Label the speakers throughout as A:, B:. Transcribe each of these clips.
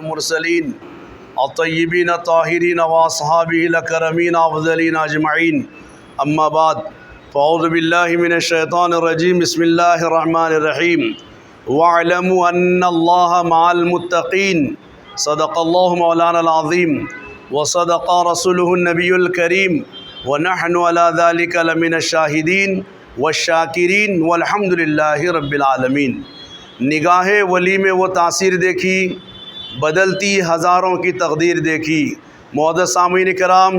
A: والمرسلين الطيبين الطاهرين وأصحابه الأكرمين أفضلين أجمعين أما بعد فأعوذ بالله من الشيطان الرجيم بسم الله الرحمن الرحيم واعلموا أن الله مع المتقين صدق الله مولانا العظيم وصدق رسوله النبي الكريم ونحن على ذلك لمن الشاهدين والشاکرین والحمد للہ رب العالمین۔ نگاہ ولی میں وہ تاثیر دیکھی، بدلتی ہزاروں کی تقدیر دیکھی۔ معزز سامعین کرام،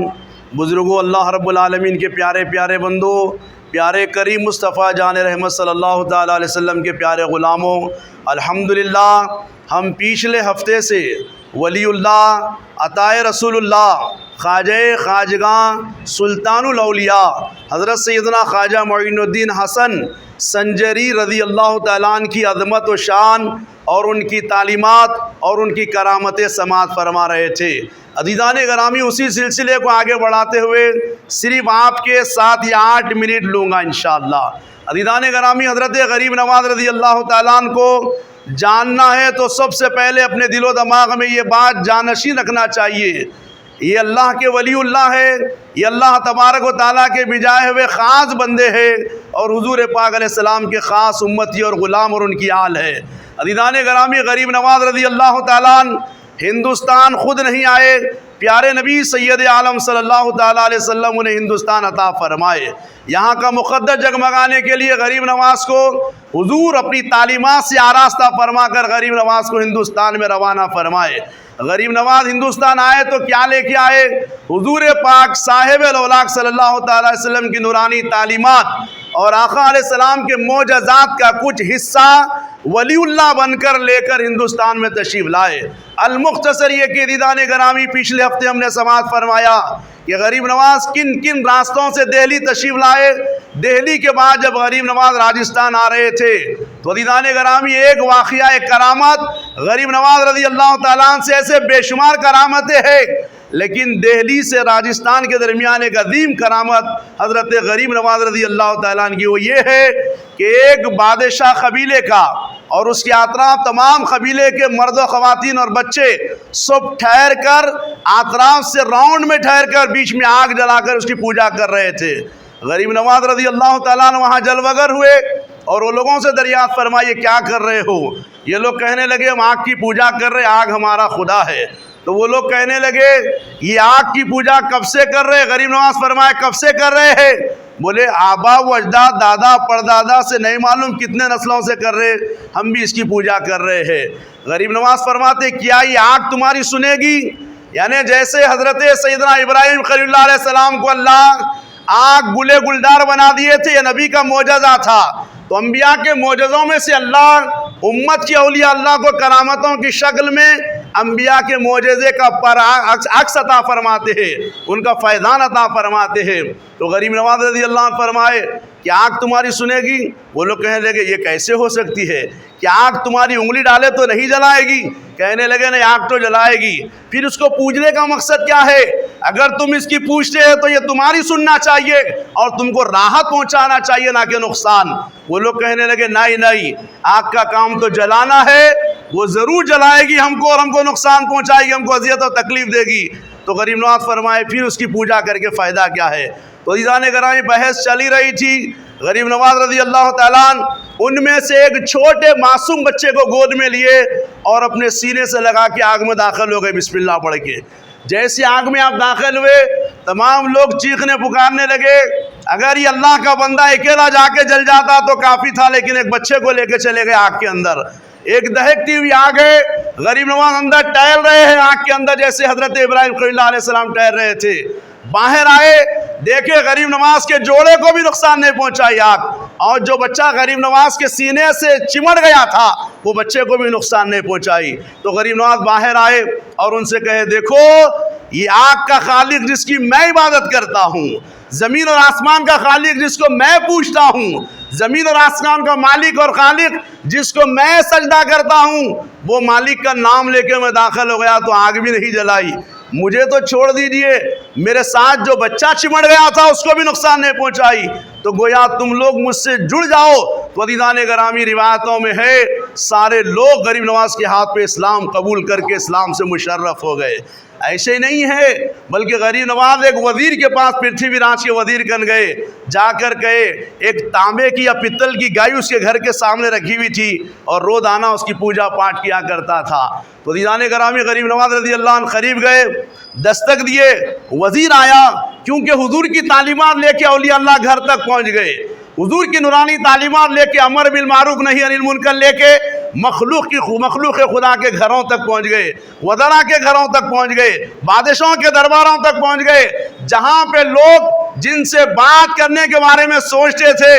A: بزرگوں، اللہ رب العالمین کے پیارے پیارے بندوں، پیارے کریم مصطفیٰ جان رحمت صلی اللہ تعالیٰ علیہ وسلم کے پیارے غلاموں، الحمدللہ ہم پچھلے ہفتے سے ولی اللہ، عطائے رسول اللہ، خواجہ خواجگاں، سلطان الاولیاء حضرت سیدنا خواجہ معین الدین حسن سنجری رضی اللہ تعالیٰ عنہ کی عظمت و شان اور ان کی تعلیمات اور ان کی کرامتیں سماعت فرما رہے تھے۔ عزیزان گرامی، اسی سلسلے کو آگے بڑھاتے ہوئے صرف آپ کے 7 یا 8 منٹ لوں گا انشاءاللہ۔ عزیزان گرامی، حضرت غریب نواز رضی اللہ تعالیٰ عنہ کو جاننا ہے تو سب سے پہلے اپنے دل و دماغ میں یہ بات جانشین رکھنا چاہیے، یہ اللہ کے ولی اللہ ہے، یہ اللہ تبارک و تعالیٰ کے بجائے ہوئے خاص بندے ہیں اور حضور پاک علیہ السلام کے خاص امتی اور غلام اور ان کی آل ہے۔ عزیزان گرامی، غریب نواز رضی اللہ تعالیٰ عنہ ہندوستان خود نہیں آئے، پیارے نبی سید عالم صلی اللہ تعالیٰ علیہ وسلم انہیں ہندوستان عطا فرمائے۔ یہاں کا مقدس جگمگانے کے لیے غریب نواز کو حضور اپنی تعلیمات سے آراستہ فرما کر غریب نواز کو ہندوستان میں روانہ فرمائے۔ غریب نواز ہندوستان آئے تو کیا لے کے آئے؟ حضور پاک صاحب الاولاق صلی اللہ تعالیٰ علیہ وسلم کی نورانی تعلیمات اور آقا علیہ السلام کے معجزات کا کچھ حصہ ولی اللہ بن کر لے کر ہندوستان میں تشریف لائے۔ المختصر یہ کہ عزیزان گرامی، پچھلے ہفتے ہم نے سماعت فرمایا کہ غریب نواز کن کن راستوں سے دہلی تشریف لائے۔ دہلی کے بعد جب غریب نواز راجستھان آ رہے تھے تو عزیزان گرامی ایک واقعہ، ایک کرامت غریب نواز رضی اللہ تعالیٰ عنہ سے ایسے بے شمار کرامتیں ہیں، لیکن دہلی سے راجستھان کے درمیان ایک عظیم کرامت حضرت غریب نواز رضی اللہ تعالیٰ عنہ کی وہ یہ ہے کہ ایک بادشاہ قبیلے کا اور اس کے اطراف تمام قبیلے کے مرد و خواتین اور بچے سب ٹھہر کر اطراف سے راؤنڈ میں ٹھہر کر بیچ میں آگ جلا کر اس کی پوجا کر رہے تھے۔ غریب نواز رضی اللہ تعالیٰ عنہ وہاں جلوگر ہوئے اور وہ لوگوں سے دریافت فرمائے کیا کر رہے ہو؟ یہ لوگ کہنے لگے ہم آگ کی پوجا کر رہے، آگ ہمارا خدا ہے۔ تو وہ لوگ کہنے لگے یہ آگ کی پوجا کب سے کر رہے؟ غریب نواز فرمائے کب سے کر رہے ہیں؟ بولے آبا و اجداد، دادا پردادا سے نہیں معلوم کتنے نسلوں سے کر رہے، ہم بھی اس کی پوجا کر رہے ہیں۔ غریب نواز فرماتے کیا یہ آگ تمہاری سنے گی؟ یعنی جیسے حضرت سیدنا ابراہیم خلیل اللہ علیہ السلام کو اللہ آگ گلے گلدار بنا دیے تھے، یہ نبی کا معجزہ تھا۔ تو انبیاء کے معجزوں میں سے اللہ امت کی اولیاء اللہ کو کرامتوں کی شکل میں انبیاء کے معجزے کا عکس عطا فرماتے ہیں، ان کا فیضان عطا فرماتے ہیں۔ تو غریب نواز رضی اللہ عنہ فرمائے کہ آگ تمہاری سنے گی؟ وہ لوگ کہنے لگے یہ کیسے ہو سکتی ہے؟ کہ آگ تمہاری انگلی ڈالے تو نہیں جلائے گی؟ کہنے لگے نہیں، آگ تو جلائے گی۔ پھر اس کو پوجنے کا مقصد کیا ہے؟ اگر تم اس کی پوچھتے ہیں تو یہ تمہاری سننا چاہیے اور تم کو راحت پہنچانا چاہیے، نہ کہ نقصان۔ وہ لوگ کہنے لگے نہیں، آگ کا کام تو جلانا ہے، وہ ضرور جلائے گی ہم کو اور ہم کو نقصان پہنچائے گی، ہم کو اذیت اور تکلیف دے گی۔ تو غریب نواز فرمائے پھر اس کی پوجا کر کے فائدہ کیا ہے؟ تو عزیزان گرامی بحث چلی رہی تھی۔ غریب نواز رضی اللہ تعالیٰ عنہ ان میں سے ایک چھوٹے معصوم بچے کو گود میں لیے اور اپنے سینے سے لگا کے آگ میں داخل ہو گئے بسم اللہ پڑھ کے۔ جیسے آگ میں آپ داخل ہوئے تمام لوگ چیخنے پکارنے لگے۔ اگر یہ اللہ کا بندہ اکیلا جا کے جل جاتا تو کافی تھا، لیکن ایک بچے کو لے کے چلے گئے آگ کے اندر۔ ایک دہکتی ہوئی آگ ہے، غریب نواز اندر ٹہل رہے ہیں آگ کے اندر جیسے حضرت ابراہیم خلیل اللہ علیہ السلام ٹہل رہے تھے۔ باہر آئے، دیکھے غریب نواز کے جوڑے کو بھی نقصان نہیں پہنچائی آگ، اور جو بچہ غریب نواز کے سینے سے چمٹ گیا تھا وہ بچے کو بھی نقصان نہیں پہنچائی۔ تو غریب نواز باہر آئے اور ان سے کہے دیکھو یہ آگ کا خالق جس کی میں عبادت کرتا ہوں، زمین اور آسمان کا خالق جس کو میں پوجتا ہوں، زمین اور آسمان کا مالک اور خالق جس کو میں سجدہ کرتا ہوں، وہ مالک کا نام لے کے میں داخل ہو گیا تو آگ بھی نہیں جلائی۔ مجھے تو چھوڑ دیجئے، میرے ساتھ جو بچہ چمٹ گیا تھا اس کو بھی نقصان نہیں پہنچائی، تو گویا تم لوگ مجھ سے جڑ جاؤ۔ تو عزیزان گرامی روایتوں میں ہے سارے لوگ غریب نواز کے ہاتھ پہ اسلام قبول کر کے اسلام سے مشرف ہو گئے۔ ایسے نہیں ہے بلکہ غریب نواز ایک وزیر کے پاس پرتھوی راج کے وزیر کن گئے، جا کر کہے ایک تانبے کی یا پتل کی گائے اس کے گھر کے سامنے رکھی ہوئی تھی اور روزانہ اس کی پوجا پاٹ کیا کرتا تھا۔ تو عزیزان گرامی غریب نواز رضی اللہ عنہ قریب گئے، دستک دیے، وزیر آیا، کیونکہ حضور کی تعلیمات لے کے اولیاء اللہ گھر تک پہنچ گئے، حضور کی نورانی تعلیمات لے کے امر بالمعروف نہی عن المنکر لے کے مخلوق خدا کے گھروں تک پہنچ گئے، وزراء کے گھروں تک پہنچ گئے، بادشاہوں کے درباروں تک پہنچ گئے، جہاں پہ لوگ جن سے بات کرنے کے بارے میں سوچتے تھے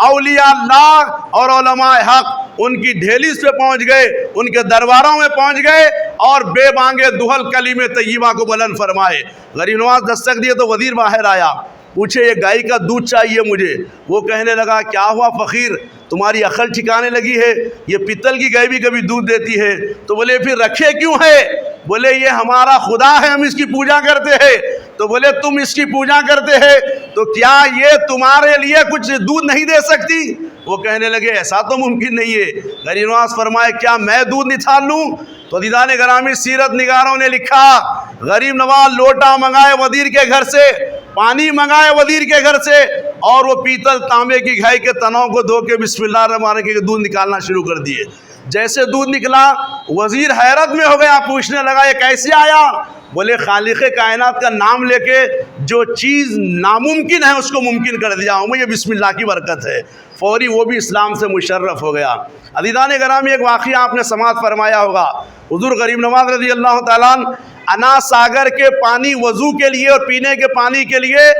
A: اولیاء اللہ اور علماء حق ان کی ڈھیلیز پہ پہنچ گئے، ان کے درباروں میں پہنچ گئے اور بے بانگے دہل کلمہ طیبہ کو بلند فرمائے۔ غریب نواز دستک دیے تو وزیر باہر آیا، پوچھے یہ گائے کا دودھ چاہیے مجھے۔ وہ کہنے لگا کیا ہوا فقیر، تمہاری عقل ٹھکانے لگی ہے؟ یہ پتل کی گائے بھی کبھی دودھ دیتی ہے؟ تو بولے پھر رکھے کیوں ہے؟ بولے یہ ہمارا خدا ہے، ہم اس کی پوجا کرتے ہیں۔ تو بولے تم اس کی پوجا کرتے ہیں تو کیا یہ تمہارے لیے کچھ دودھ نہیں دے سکتی؟ وہ کہنے لگے ایسا تو ممکن نہیں ہے۔ غریب نواز فرمائے کیا میں دودھ نچھال لوں؟ تو عزیزان گرامی سیرت نگاروں نے لکھا غریب نواز لوٹا منگائے وزیر کے گھر سے، پانی منگائے وزیر کے گھر سے، اور وہ پیتل تانبے کی گھائی کے تنوں کو دھو کے بسم اللہ الرحمن الرحیم کے دودھ نکالنا شروع کر دیے۔ جیسے دودھ نکلا وزیر حیرت میں ہو گیا، پوچھنے لگا یہ کیسے آیا؟ بولے خالق کائنات کا نام لے کے جو چیز ناممکن ہے اس کو ممکن کر دیا ہوں میں، یہ بسم اللہ کی برکت ہے۔ فوری وہ بھی اسلام سے مشرف ہو گیا۔ عزیزان گرامی ایک واقعہ آپ نے سماعت فرمایا ہوگا، حضور غریب نواز رضی اللہ تعالیٰ عنہ انا ساگر کے پانی وضو کے لیے اور پینے کے پانی کے لیے